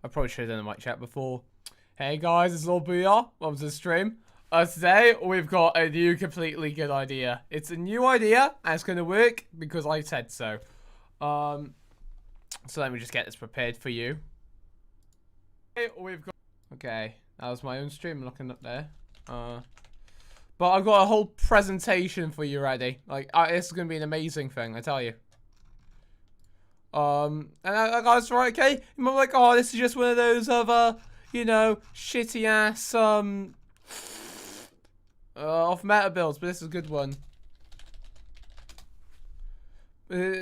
I probably should have done a mic check before. Hey guys, it's all booyah. Welcome to the stream. Today we've got a new, completely good idea. It's a new idea, and it's gonna work because I said so. So let me just get this prepared for you. Okay, that was my own stream looking up there. But I've got a whole presentation for you ready. Like, this is gonna be an amazing thing, I tell you. And guys, right, okay? You might be like, oh, this is just one of those you know, shitty ass, off meta builds, but this is a good one.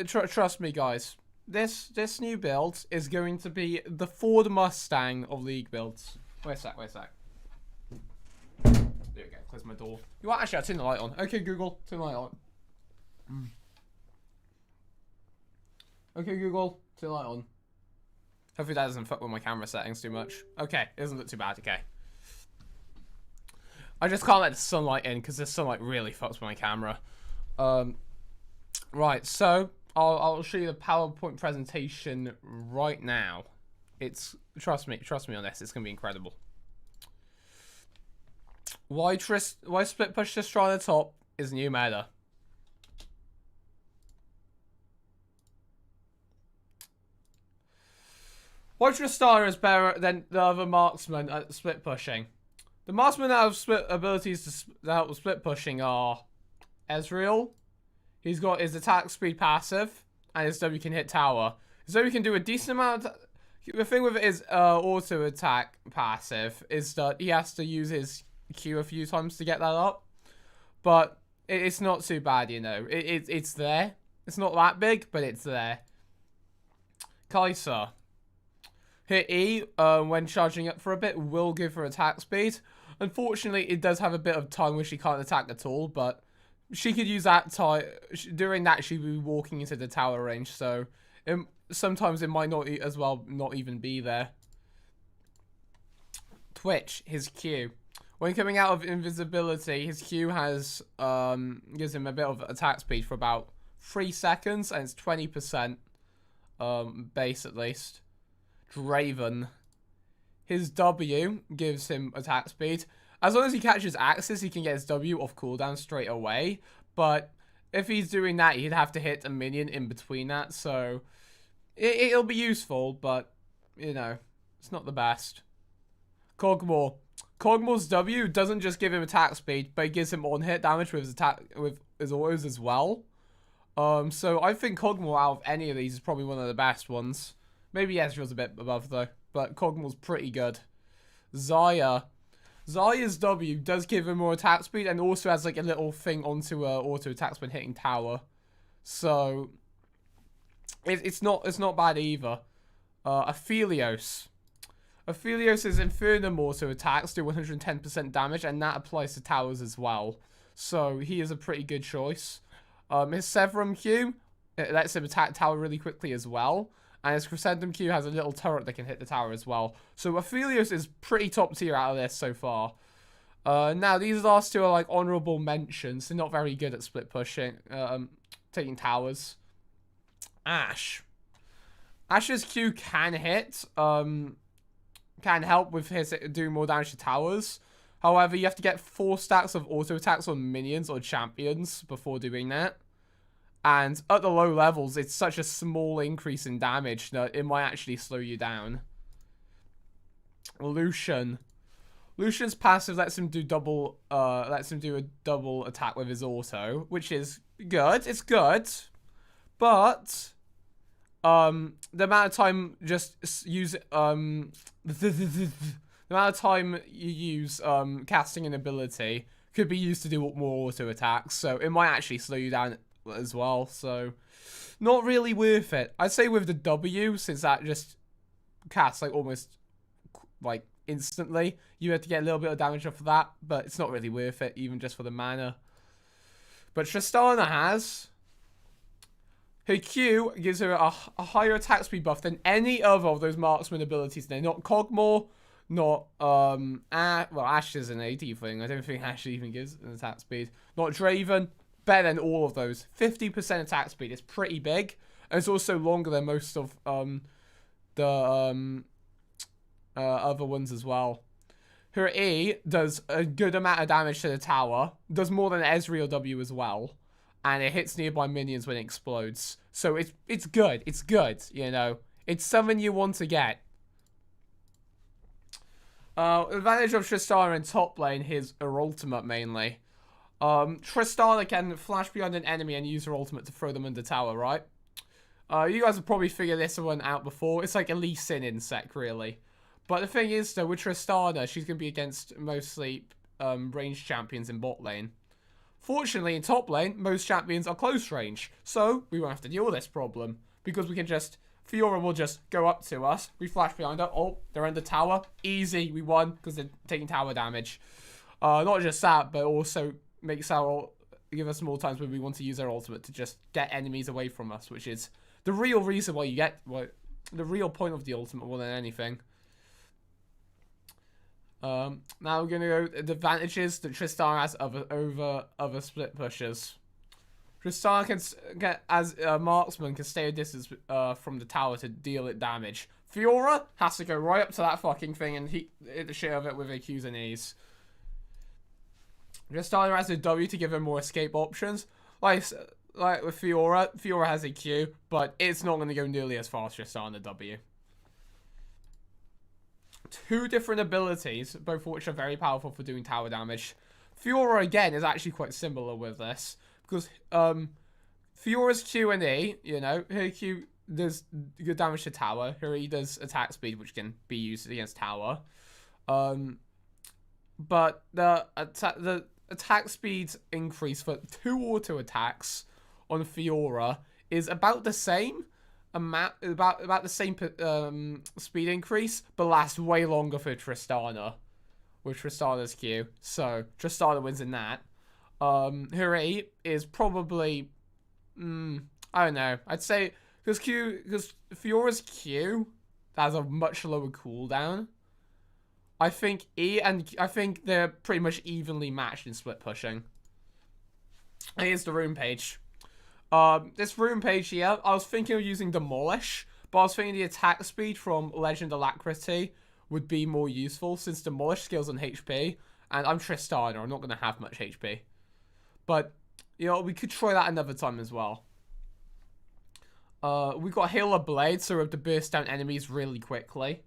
Trust me, guys. This new build is going to be the Ford Mustang of League builds. Wait a sec. There we go, close my door. You want actually, I'll turn the light on. Okay, Google, turn the light on. Okay, Google, turn the light on. Hopefully that doesn't fuck with my camera settings too much. Okay, it doesn't look too bad, okay. I just can't let the sunlight in because the sunlight really fucks with my camera. Right, so I'll show you the PowerPoint presentation right now. Trust me on this, it's gonna be incredible. Why Splitpush Tristana top is new meta. Why Tristana is better than the other marksmen at split pushing? The marksmen that have split abilities to help with split pushing are Ezreal. He's got his attack speed passive, and his W can hit tower. His W can do a decent amount of... The thing with his auto attack passive is that he has to use his Q a few times to get that up. But it's not too bad, you know. It's there. It's not that big, but it's there. Kai'Sa. Hit E when charging up for a bit will give her attack speed. Unfortunately, it does have a bit of time where she can't attack at all, but she could use that time. During that, she'd be walking into the tower range, so sometimes it might not as well not even be there. Twitch, his Q. When coming out of invisibility, his Q has gives him a bit of attack speed for about 3 seconds, and it's 20% base at least. Draven. His W gives him attack speed. As long as he catches axes, he can get his W off cooldown straight away. But if he's doing that, he'd have to hit a minion in between that. So it'll be useful, but you know, it's not the best. Kog'Maw. Kog'Maw's W doesn't just give him attack speed, but it gives him on-hit damage with his autos as well. So I think Kog'Maw out of any of these is probably one of the best ones. Maybe Ezreal's a bit above though, but Kog'Maw's pretty good. Xayah. Xayah's W does give him more attack speed and also has like a little thing onto auto attacks when hitting tower. So it's not bad either. Aphelios. Aphelios' Infernum auto attacks do 110% damage, and that applies to towers as well. So he is a pretty good choice. His Severum Q, it lets him attack tower really quickly as well. And his Crescendum Q has a little turret that can hit the tower as well. So Aphelios is pretty top tier out of this so far. Now, these last two are like honorable mentions. They're not very good at split pushing, taking towers. Ashe. Ashe's Q can hit, can help with his doing more damage to towers. However, you have to get 4 stacks of auto attacks on minions or champions before doing that. And at the low levels, it's such a small increase in damage that it might actually slow you down. Lucian. Lucian's passive lets him do a double attack with his auto, which is good. It's good, but the amount of time the amount of time you use casting an ability could be used to do more auto attacks, so it might actually slow you down as well, so not really worth it. I'd say with the W, since that just casts like almost like instantly, you have to get a little bit of damage off of that, but it's not really worth it even just for the mana. But Tristana has her Q gives her a higher attack speed buff than any other of those marksman abilities. They're not Kog'Maw, not well, Ashe is an AD thing. I don't think Ashe even gives an attack speed. Not Draven. Better than all of those. 50% attack speed is pretty big. And it's also longer than most of the other ones as well. Her E does a good amount of damage to the tower, does more than Ezreal W as well, and it hits nearby minions when it explodes. So it's good. It's good, you know. It's something you want to get. Advantage of Tristana in top lane is her ultimate mainly. Tristana can flash behind an enemy and use her ultimate to throw them under tower, right? You guys have probably figured this one out before. It's like a Lee Sin insect, really. But the thing is, though, with Tristana, she's going to be against mostly ranged champions in bot lane. Fortunately, in top lane, most champions are close range. So, we won't have to deal with this problem. Because we can just... Fiora will just go up to us. We flash behind her. Oh, they're under tower. Easy. We won because they're taking tower damage. Not just that, but also makes our... Give us more times when we want to use our ultimate to just get enemies away from us. Which is the real reason why you get... the real point of the ultimate more than anything. Now we're going to go the advantages that Tristana has over other split pushers. Tristana can as a marksman, can stay a distance from the tower to deal it damage. Fiora has to go right up to that fucking thing and hit the shit of it with her Qs and Es. Tristana has a W to give her more escape options. Like with Fiora has a Q, but it's not going to go nearly as fast as Tristana W. Two different abilities, both of which are very powerful for doing tower damage. Fiora, again, is actually quite similar with this. Because Fiora's Q and E, you know, her Q does good damage to tower. Her E does attack speed, which can be used against tower. But the attack speed increase for 2 auto attacks on Fiora is about the same. About the same speed increase, but lasts way longer for Tristana with Tristana's Q. So Tristana wins in that. Her E is probably I don't know. I'd say because Fiora's Q has a much lower cooldown. I think I think they're pretty much evenly matched in split pushing. Here's the rune page. This rune page here, I was thinking of using Demolish, but I was thinking the attack speed from Legend Alacrity would be more useful since Demolish scales on HP, and I'm Tristana, I'm not going to have much HP. But, you know, we could try that another time as well. We've got Healer Blade, so we have to burst down enemies really quickly.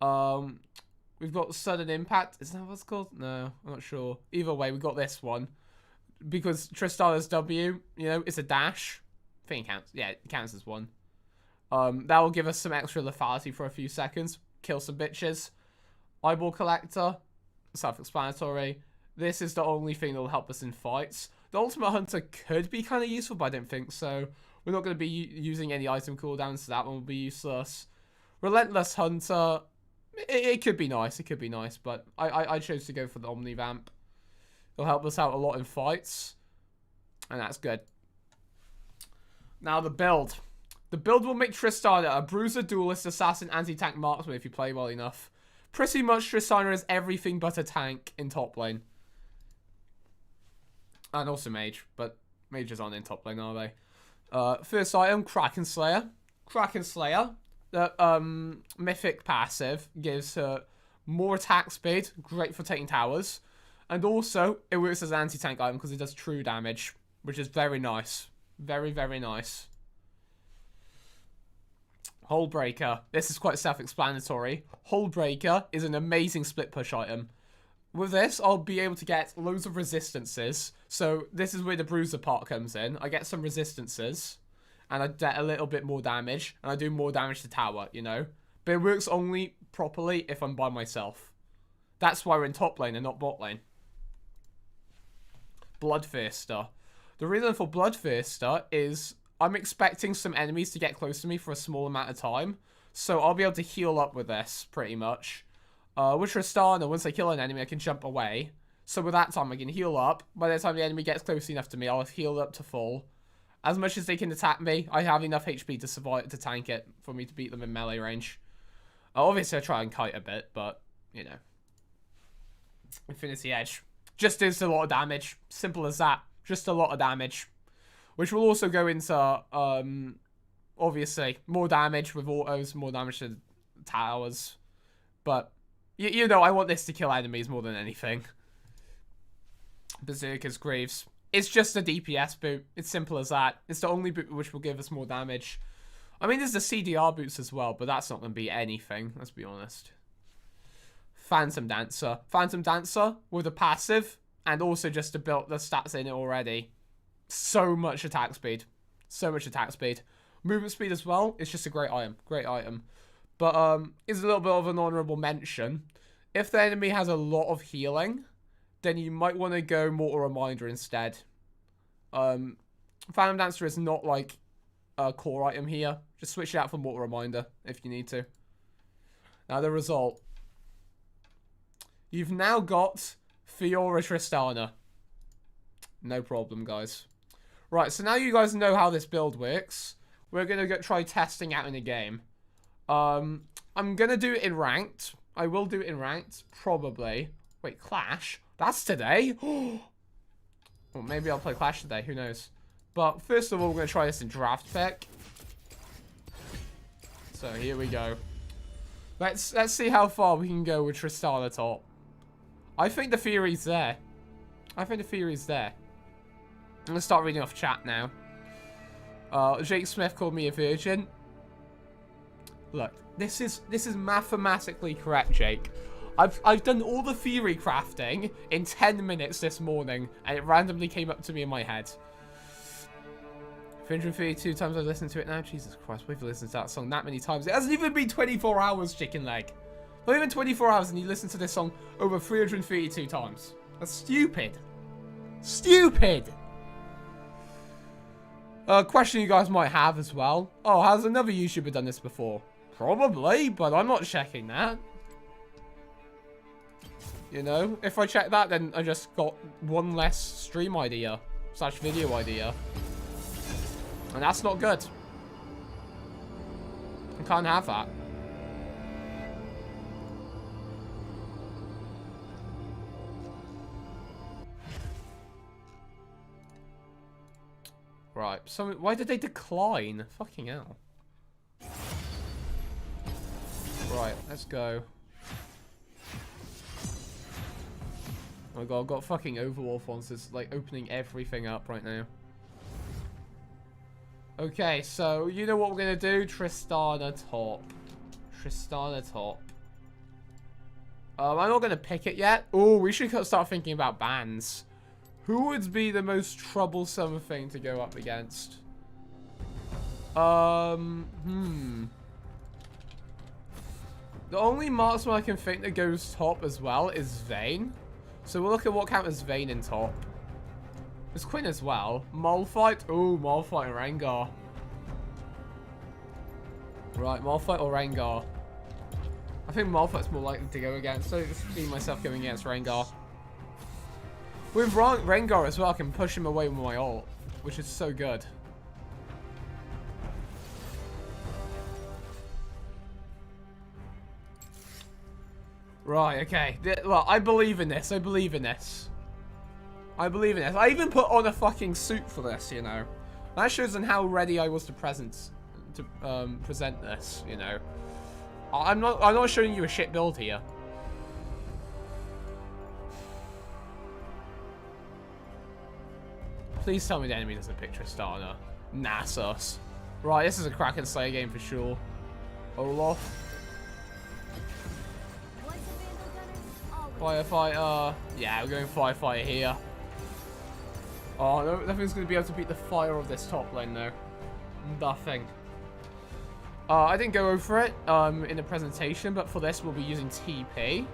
We've got Sudden Impact, is that what it's called? No, I'm not sure. Either way, we got this one. Because Tristana's W, you know, it's a dash. I think it counts. Yeah, it counts as one. That will give us some extra lethality for a few seconds. Kill some bitches. Eyeball Collector. Self-explanatory. This is the only thing that will help us in fights. The Ultimate Hunter could be kind of useful, but I don't think so. We're not going to be using any item cooldowns, so that one will be useless. Relentless Hunter. It could be nice. It could be nice, but I chose to go for the Omnivamp. It'll help us out a lot in fights. And that's good. Now the build. The build will make Tristana a bruiser, duelist, assassin, anti-tank marksman if you play well enough. Pretty much Tristana is everything but a tank in top lane. And also mage. But mages aren't in top lane, are they? First item, Kraken Slayer. Kraken Slayer. The mythic passive gives her more attack speed. Great for taking towers. And also, it works as an anti-tank item because it does true damage, which is very nice. Very, very nice. Hullbreaker. This is quite self-explanatory. Hullbreaker is an amazing split push item. With this, I'll be able to get loads of resistances. So, this is where the bruiser part comes in. I get some resistances, and I get a little bit more damage, and I do more damage to tower, you know? But it works only properly if I'm by myself. That's why we're in top lane and not bot lane. Bloodthirster. The reason for Bloodthirster is I'm expecting some enemies to get close to me for a small amount of time. So I'll be able to heal up with this, pretty much. With Tristana, once I kill an enemy, I can jump away. So with that time, I can heal up. By the time the enemy gets close enough to me, I'll heal up to full. As much as they can attack me, I have enough HP to survive, to tank it, for me to beat them in melee range. Obviously, I try and kite a bit, but, you know. Infinity Edge. Just does a lot of damage. Simple as that. Just a lot of damage. Which will also go into, obviously, more damage with autos, more damage to towers. But, you know, I want this to kill enemies more than anything. Berserker's Greaves. It's just a DPS boot. It's simple as that. It's the only boot which will give us more damage. I mean, there's the CDR boots as well, but that's not going to be anything, let's be honest. Phantom Dancer. Phantom Dancer with a passive, and also just to build the stats in it already. So much attack speed. So much attack speed. Movement speed as well. It's just a great item. Great item. But, it's a little bit of an honorable mention. If the enemy has a lot of healing, then you might want to go Mortal Reminder instead. Phantom Dancer is not like a core item here. Just switch it out for Mortal Reminder if you need to. Now the result. You've now got Fiora Tristana. No problem, guys. Right, so now you guys know how this build works. We're going to try testing out in a game. I'm going to do it in ranked. I will do it in ranked, probably. Wait, Clash? That's today? Well, maybe I'll play Clash today, who knows. But first of all, we're going to try this in draft pick. So here we go. Let's see how far we can go with Tristana top. I think the theory's there. I'm going to start reading off chat now. Jake Smith called me a virgin. Look, this is mathematically correct, Jake. I've done all the theory crafting in 10 minutes this morning, and it randomly came up to me in my head. 332 times I've listened to it now. Jesus Christ, we've listened to that song that many times. It hasn't even been 24 hours, chicken leg. Not even 24 hours, and you listen to this song over 332 times. That's stupid. Stupid! Question you guys might have as well. Oh, has another YouTuber done this before? Probably, but I'm not checking that. You know, if I check that, then I just got one less stream idea / video idea. And that's not good. I can't have that. Right, so why did they decline? Fucking hell. Right, let's go. Oh my god, I've got fucking Overwolf on, so it's like opening everything up right now. Okay, so you know what we're gonna do? Tristana top. Tristana top. I'm not gonna pick it yet. Oh, we should start thinking about bans. Who would be the most troublesome thing to go up against? The only marksman I can think that goes top as well is Vayne. So we'll look at what counts as Vayne in top. There's Quinn as well. Malphite. Ooh, Malphite and Rengar. Right, Malphite or Rengar. I think Malphite's more likely to go against, so I just see myself going against Rengar. With Rengar as well, I can push him away with my ult, which is so good. Right, okay. Look, I believe in this. I believe in this. I believe in this. I even put on a fucking suit for this, you know. That shows on how ready I was to present this, you know. I'm not showing you a shit build here. Please tell me the enemy doesn't pick Tristana. Nasus. Right, this is a Kraken Slayer game for sure. Olaf. Firefighter. Yeah, we're going Firefighter here. Oh, nothing's going to be able to beat the fire of this top lane, though. Nothing. I didn't go over it in the presentation, but for this, we'll be using TP.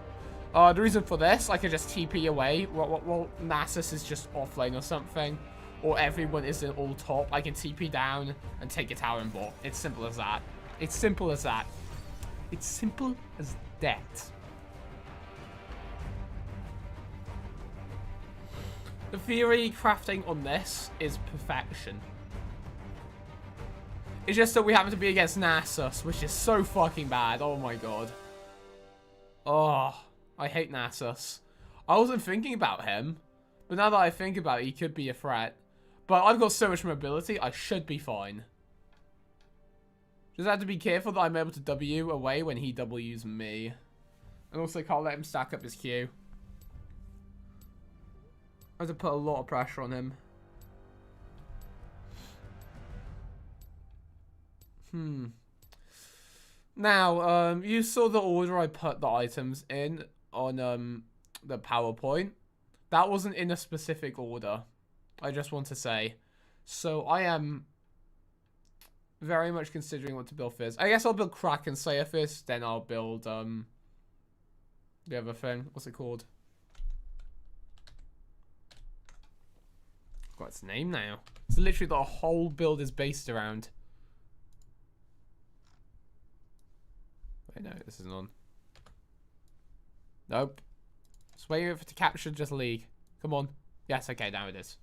The reason for this, I could just TP away. Well, Nasus is just offlane or something. Or everyone is in all top. I can TP down and take a tower and bot. It's simple as that. It's simple as that. It's simple as that. The theory crafting on this is perfection. It's just that we happen to be against Nasus, which is so fucking bad. Oh my god. Oh, I hate Nasus. I wasn't thinking about him, but now that I think about it, he could be a threat. But I've got so much mobility, I should be fine. Just have to be careful that I'm able to W away when he Ws me. And also can't let him stack up his Q. I have to put a lot of pressure on him. Now, you saw the order I put the items in on the PowerPoint. That wasn't in a specific order. I just want to say. So I am very much considering what to build first. I guess I'll build Kraken Slayer first, then I'll build the other thing. What's it called? Got its name now. It's literally the whole build is based around. Wait, no, this isn't on. Nope. Just waiting for it to capture just League. Come on. Yes, okay, now it is.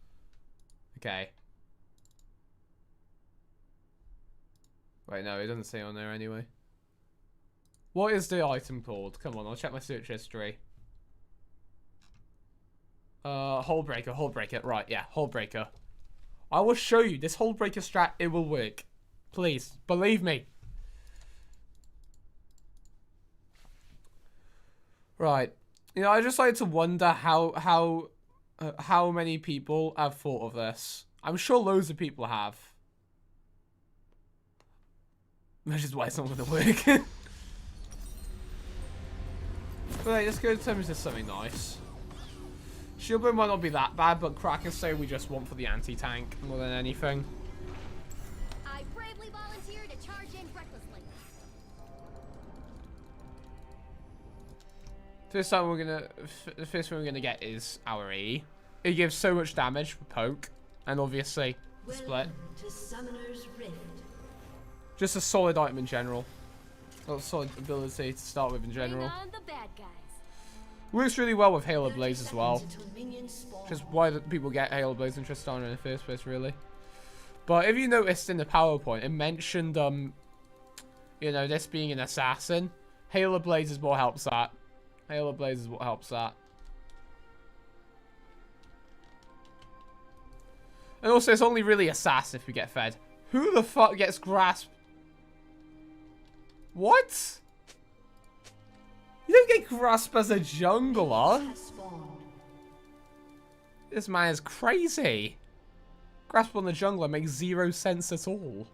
Okay. Wait, no, it doesn't say on there anyway. What is the item called? Come on, I'll check my search history. Hole breaker. Right, yeah, hole breaker. I will show you this hole breaker strat. It will work. Please, believe me. Right. You know, I just like to wonder how many people have thought of this. I'm sure loads of people have. Which is why it's not going to work. But let's go to something nice. Shield Bow might not be that bad, but Kraken Slayer we just want for the anti-tank more than anything. I bravely volunteer to charge in recklessly. The first one we're gonna get is our E. It gives so much damage for poke, and obviously the split. To Summoner's Rift. Just a solid item in general. A solid ability to start with in general. Bring on the bad guys. Works really well with Halo Blaze as well. Which is why people get Halo Blaze and Tristana in the first place, really. But if you noticed in the PowerPoint, it mentioned, you know, this being an assassin. Halo Blaze is what helps that. Halo Blaze is what helps that. And also, it's only really assassin if we get fed. Who the fuck gets grasp? What? You don't get grasp as a jungler. This man is crazy. Grasp on the jungler makes 0 sense at all.